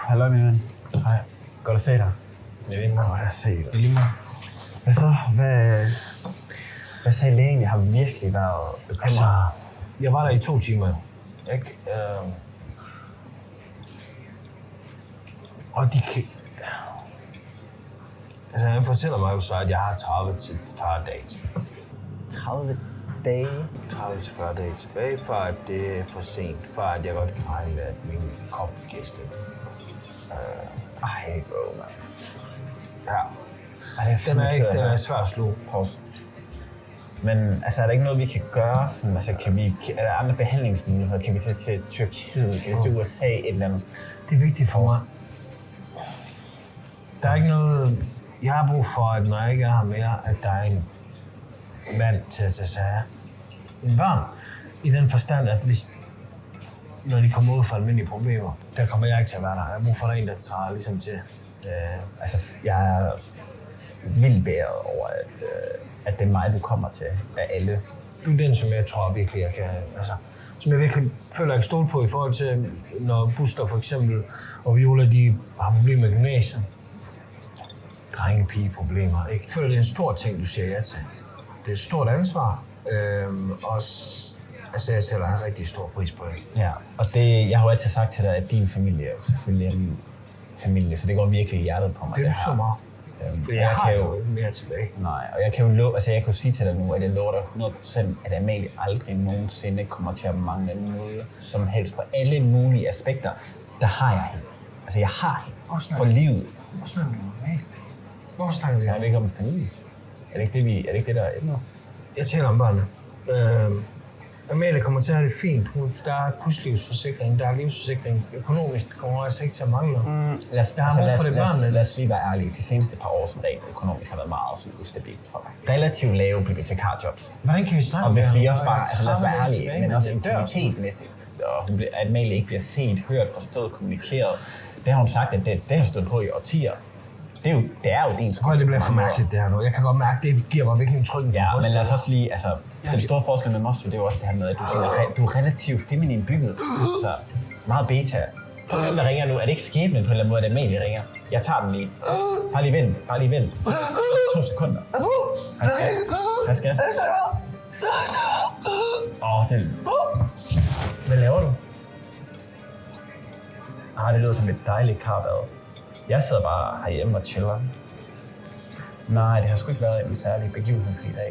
Hallo min ven. Hej. Godt at se dig. Det er lige meget. Godt at se dig. Det er lige meget. Hvad så? Hvad sagde lægen? Jeg har virkelig været bekymret. Jeg var der i 2 timer, ikke? Og de kan... Altså, han fortæller mig jo så, at jeg har 30-40 dage tilbage. 30 dage? 30-40 dage tilbage, for at det er for sent. For at jeg godt kan regne med, at min krop giver slip. Ej, bro, man. Ja. Den er svær at slå. Pause. Men altså, er der ikke noget, vi kan gøre? Sådan, altså, er der andre behandlingsmuligheder? Kan vi tage til Tyrkiet? Kan vi til USA? Et eller andet? Det er vigtigt for mig. Der er ikke noget... Jeg har brug for, at når jeg ikke er her mere, at der er en mand til at tage sig af mine børn. I den forstand, at hvis... Når de kommer ud for almindelige problemer, der kommer jeg ikke til at være der. Jeg har brug for, at der er en, der tager ligesom til. Altså, jeg er vildt bæret over, at det er mig, du kommer til af alle. Du er den, som jeg tror virkelig, jeg kan... Altså, som jeg virkelig føler, jeg kan stole på i forhold til, når Buster for eksempel og Viola, de har problemer med gymnasiet. Drenge-pige-problemer, ikke? Jeg føler, det er en stor ting, du siger ja til. Det er et stort ansvar. Altså, jeg sætter en rigtig stor pris på det. Ja, og det, jeg har jo altid sagt til dig, at din familie selvfølgelig er min familie, så det går virkelig i hjertet på mig. Det er så meget. For jeg har jo ikke mere tilbage. Nej, og jeg kan jo jeg kan sige til dig nu, at jeg lover dig 100%, at Amalie aldrig nogensinde kommer til at mangle noget som helst på alle mulige aspekter. Der har jeg hende. Altså, jeg har hende for livet. Hvor snakker vi om Amalie? Hvorfor snakker vi om? Snakker vi ikke om familie? Er det ikke det, der er emnet? Jeg taler om børnene. Amalie kommer til at have det fint. Der er kuslivsforsikring, der er livsforsikring. Økonomisk kommer jeg ikke til at mangle noget. Lad os lige være ærlige. De seneste par år som rent økonomisk har været meget ustabilt for mig. Relativt lave bibliotekarjobs. Hvordan kan vi snakke om det? Og hvis vi også bare, altså lad os være ærlige, men også intimitetmæssigt. Og at Amalie ikke bliver set, hørt, forstået, kommunikeret. Det har hun sagt, at det har stået på i årtier. Det er jo din skyld. Det bliver for mærkeligt det her nu. Jeg kan godt mærke, det giver mig virkelig en tryk. Ja, men lad os også lige, altså, den store forskel med Mosto, det er jo også det her med, at du er relativt feminin bygget. Så meget beta. Der ringer nu. Er det ikke skæbnen på en eller anden måde, at Amalie ringer? Jeg tager den lige. Bare lige vent. 2 sekunder. Hvad skal jeg? Hvad laver du? Det lyder som et dejligt karbad. Jeg sidder bare herhjemme og chiller. Nej, det har sgu ikke været en særlig begivenhedsrig dag.